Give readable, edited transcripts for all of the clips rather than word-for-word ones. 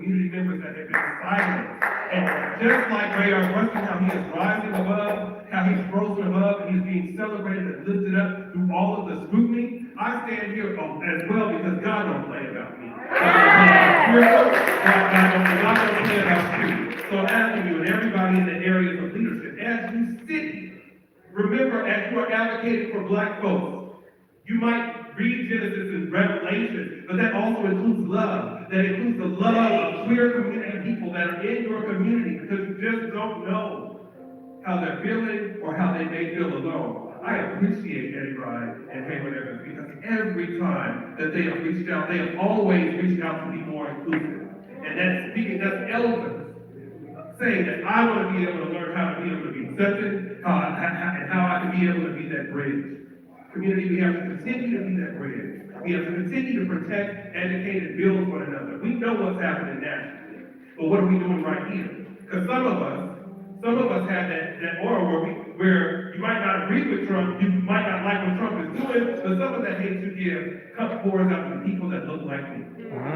community members that have been silent. And just like Radar Western, how he is rising above, how he's risen above, and he's being celebrated and lifted up through all of the scrutiny, I stand here as well because God don't play about me. God don't play about you. So I'm asking you and everybody in the areas of leadership, as you sit here, remember as you are advocating for black folks, you might read Genesis and Revelation, but that also includes love. That includes the love of queer community people that are in your community because you just don't know how they're feeling or how they may feel alone. I appreciate Eddie Ryan and Hayward Evans because every time that they have reached out, they have always reached out to be more inclusive. And that's elders saying that I want to be able to learn how to be able to be accepted, and how I can be able to be that bridge. Community, we have to continue to be that bridge. We have to continue to protect, educate, and build one another. We know what's happening nationally, but what are we doing right here? Because some of us have that aura where you might not agree with Trump, you might not like what Trump is doing, but some of that hate you give pours out to people that look like me.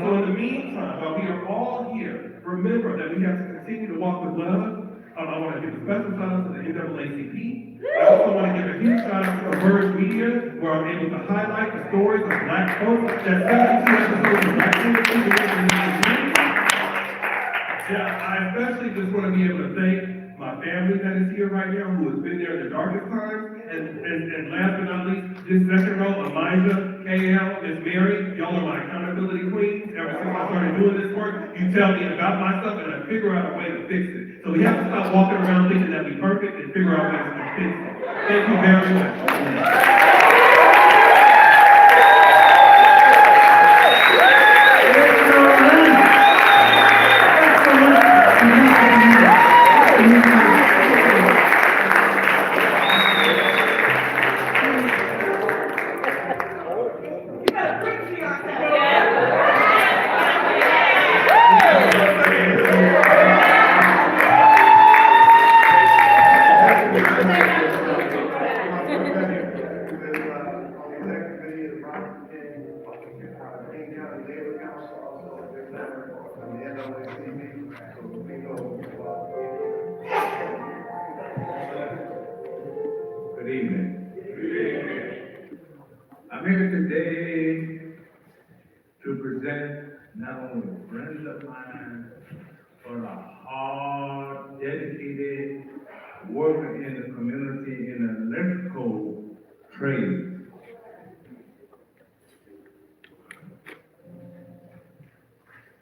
So in the meantime, while we are all here, remember that we have to continue to walk with love. I want to give a special shout out to the NAACP. I also want to give a huge shout out to Verge Media, where I'm able to highlight the stories of black folks. That 72 episodes of Black People. Yeah, I especially just want to be able to thank my family that is here right now, who has been there in the darkest times. And last but not least, this second row, Elijah, KL, Miss Mary, y'all are my accountability queens. Ever since I started doing this work, you tell me about my stuff and I figure out a way to fix it. So we have to stop walking around thinking that we're perfect and figure out ways to fix it. Thank you very much. Good evening. I'm here today to present not only friends of mine, but a hard, dedicated worker in the community in the electrical trade.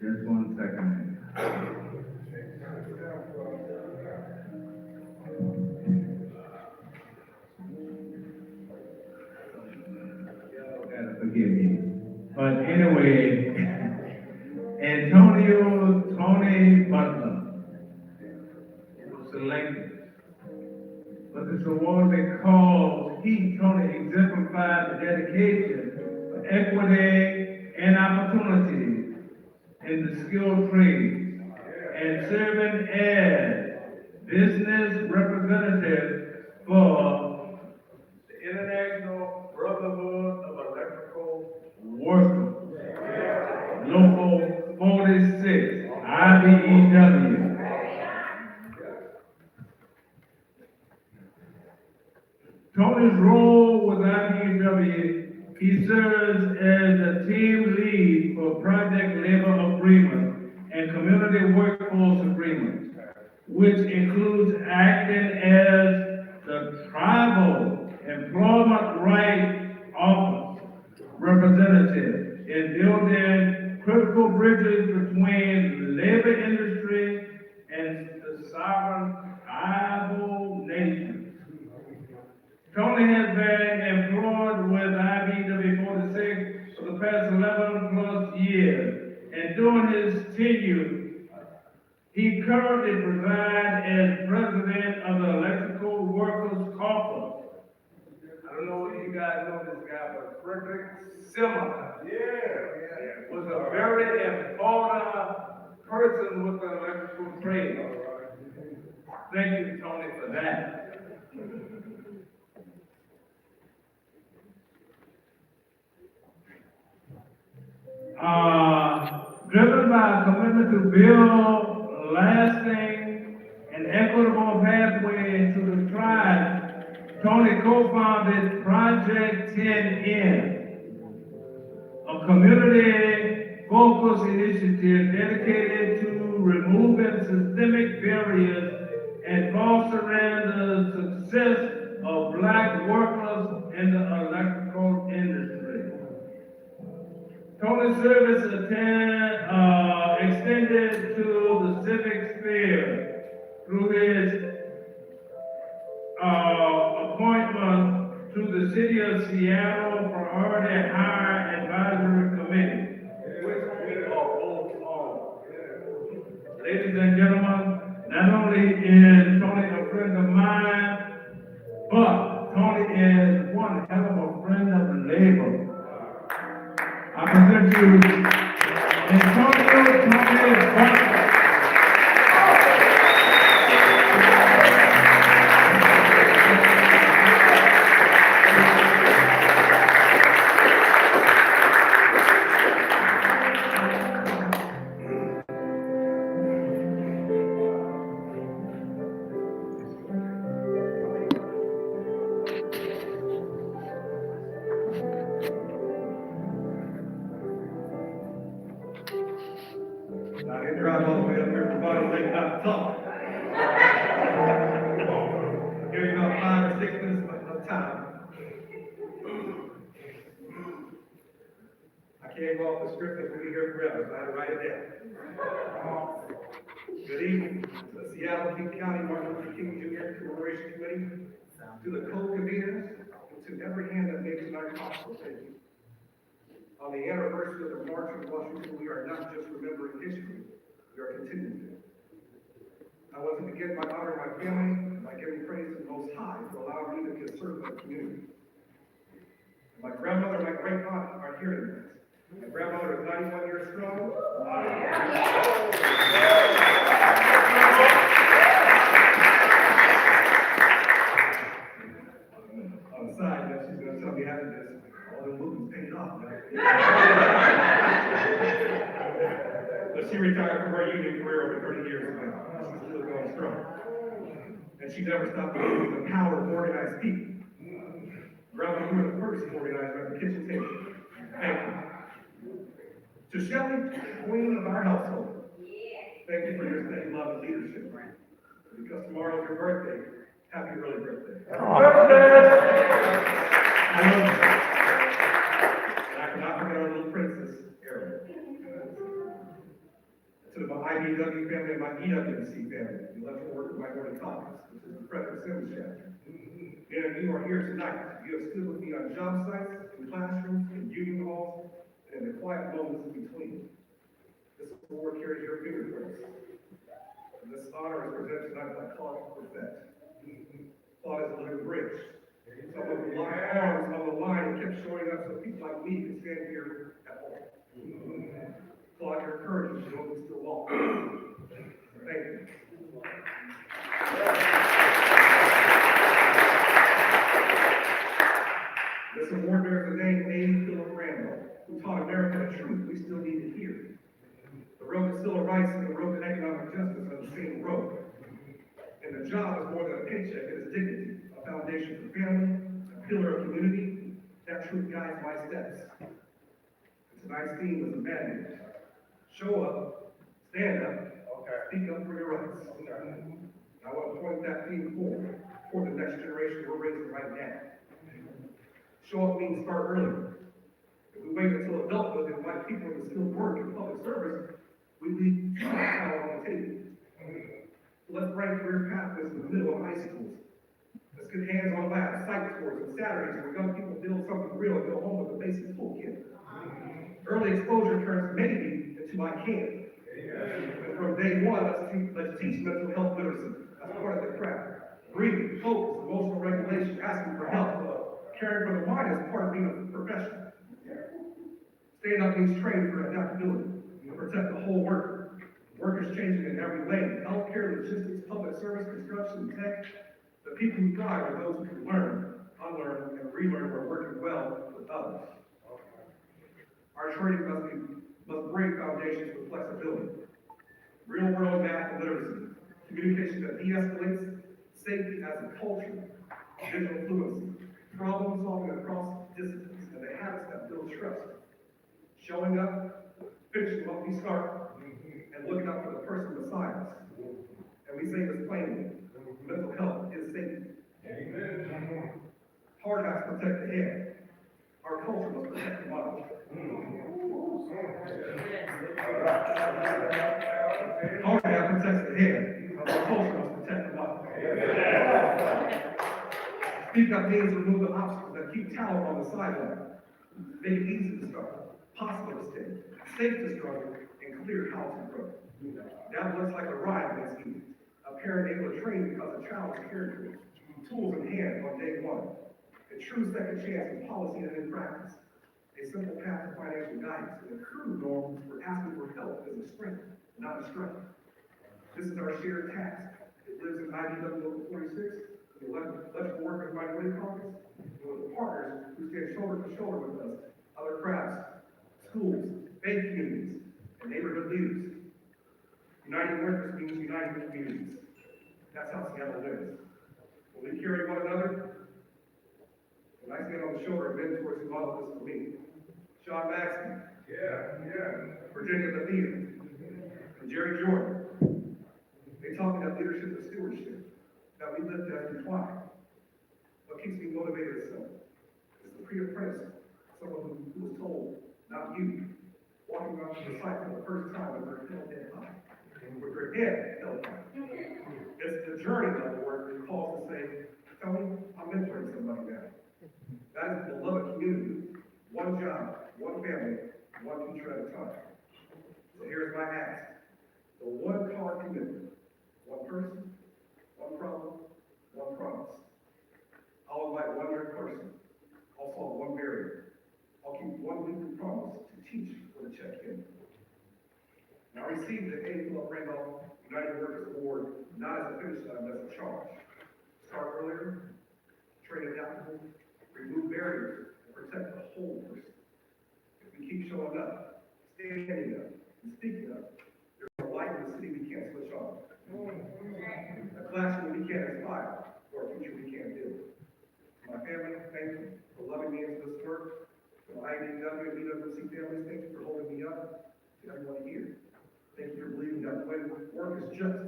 Just 1 second. Forgive me. But anyway, Tony Butler was selected for this award because Tony, exemplified the dedication for equity and opportunity in the skilled trades and serving as business representative for the International Brotherhood of Electrical Workers, Local 46, IBEW. Tony's role with IBEW, he serves as a team lead for project labor agreements and community workforce agreements, which includes acting as the tribal employment rights office representative in building critical bridges between labor industry and the sovereign tribal nations. Tony has been employed with IBEW 46 for the past 11 plus years, and during his tenure, he currently presides as president of the Electrical Workers Caucus. I don't know if you guys know this guy, but Frederick Simmer was a very important person with the electrical trade. Thank you, Tony, for that. Driven by a commitment to build lasting and equitable pathway to the tribe, Tony co-founded Project 10N, a community-focused initiative dedicated to removing systemic barriers and fostering the success of Black workers in the electrical industry. Tony's service extended to the civic sphere through his appointment to the City of Seattle Priority Hire Advisory Committee, which we are both on. Ladies and gentlemen, not only is Tony a friend of mine, but Tony is one hell of a friend of the labor. I present you Antonio Tony Butler. I didn't drive all the way up here from Bottle Lake not to talk. Give you about 5 or 6 minutes of time. I can't go off the script and we'll be here forever, so I had to write it down. Good evening to the Seattle King County Martin Luther King Jr. Commemoration Committee, to the co-conveners, and to every hand that made tonight possible. Thank you. On the anniversary of the March on Washington, we are not just remembering history, we are continuing it. I want to begin by honoring my family, by giving praise to the Most High for allowing me to serve my community. My grandmother and my great aunt are here tonight. My grandmother is 91 years strong. On the side, that she's going to tell me after this, all the movies paid off now. But she retired from her union career over 30 years ago. She's still going strong. And she never stopped believing in the power of organized people. Grandma, you were the first organizer at the kitchen table. Thank you. To Shelley, the queen of our household, thank you for your steady love and leadership. Because tomorrow is your birthday, happy early birthday. I love you. And I cannot forget our little princess, Erin. To my IBW family and my EWC family, you left to work with Minority Caucus, which is the Frederick Simmons chapter. And you are here tonight. You have stood with me on job sites, in classrooms, in union halls, and in the quiet moments in between. This award carries your fingerprints. And this honor is presented tonight by Claude Perfect. Claude is a living bridge. Someone who locked arms on the line and kept showing up so people like me can stand here at home. Claude, your courage is what we still walk. Thank you. This award bears the name A. Philip Randall, who taught America the truth we still need to hear. The road to civil rights and the road to economic justice are the same road. And the job is more than a paycheck, it is dignity, a foundation for family, a pillar of community. That truth guides my steps. And tonight's theme is a mandate. Show up, stand up, speak up for your rights. I want to point that theme forward for the next generation we're raising right now. Show up means start early. If we wait until adulthood and invite people into skilled work and public service, we leave too much power on the table. So let's bring career pathways in the middle of high schools. Let's get hands-on labs, site tours, and Saturdays where young people build something real and go home with a basic toolkit. Early exposure turns maybe into I can. And from day one, let's teach mental health literacy. That's part of the craft. Breathing, focus, emotional regulation, asking for help. Caring for the mind is part of being a professional. Stand up means training for adaptability to protect the whole worker. Work is changing in every lane. Healthcare, logistics, public service, construction, tech. The people who thrive are those who can learn, unlearn, and relearn while working well with others. Our training must be must break foundations with flexibility. Real-world math and literacy, communication that de-escalates, safety as a culture, digital fluency, problem solving across disciplines, and the habits that build trust. Showing up, finishing what we start, and looking out for the person beside us. And we say this plainly, mental health is safety. Amen. Hard hats protect the head. Our culture must protect the body. Hard hat protects the head. Our culture must protect the body. Speak up means remove the obstacles that keep talent on the sideline. Make it easy to start, possible to stay, safe to struggle, and clear how to grow. That looks like a ride next week. A parent able to train because a child is cared for. Tools in hand on day one. A true second chance in policy and in practice. A simple path to financial guidance and a true norm for asking for help is a strength, not a strength. This is our shared task. It lives in IDW Local 46, the electrical workers minority caucus, and with the partners who stand shoulder to shoulder with us, other crafts, schools, faith communities, and neighborhood leaders. Uniting workers means uniting the communities. That's how Seattle lives. When we carry one another, when I stand on the shoulder of mentors who model this for me, Sean Maxey, Virginia Levine, and Jerry Jordan, they taught me that leadership is stewardship, that we live as entwined. What keeps me motivated is simple. It's the pre-apprentice, someone who was told, not you, walking around the site for the first time with their head high, with their head held high. It's the journey of the work that calls to say, Tony, I'm mentoring somebody now. That is the beloved community, one job, one family, one future at a time. So here's my ask. The one card commitment, one person, one problem, one promise. I'll invite one young person. I'll solve one barrier. I'll keep one weekly promise to teach with a check-in. And I received the A. Philip Randolph United Workers Award not as a finish line, but as a charge. Start earlier, train adaptable, remove barriers, and protect the whole person. If we keep showing up, standing up, and speaking up, there's a light in the city we can't switch on. A classroom we can't inspire, or a future we can't build. To my family, thank you for loving me into this work. To my IDW and EWC families, thank you for holding me up. To everyone here, thank you for believing that when work is just,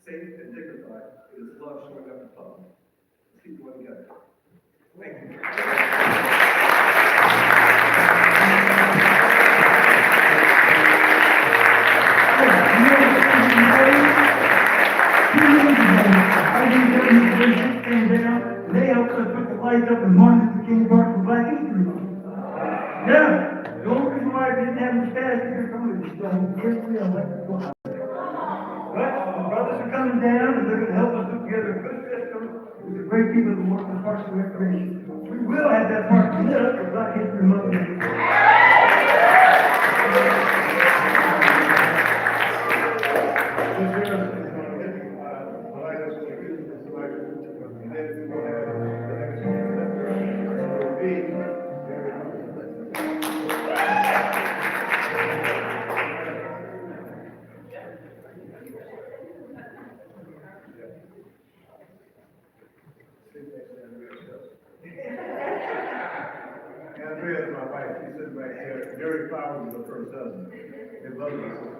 safe, and dignified, it is love showing up in public. Let's keep going together. Thank you. They helped us put the lights up in Martin Luther King Park for Black History Month. Yeah, the only reason why I didn't have this past year, some of this stuff, every election. But the brothers are coming down and they're going to help us put together a good system with the great people that work with Parks and Recreation. We will have that park lit up for Black History Month. Andrea is my wife. She's sitting back there. Gary Flowers is her first husband. They love us.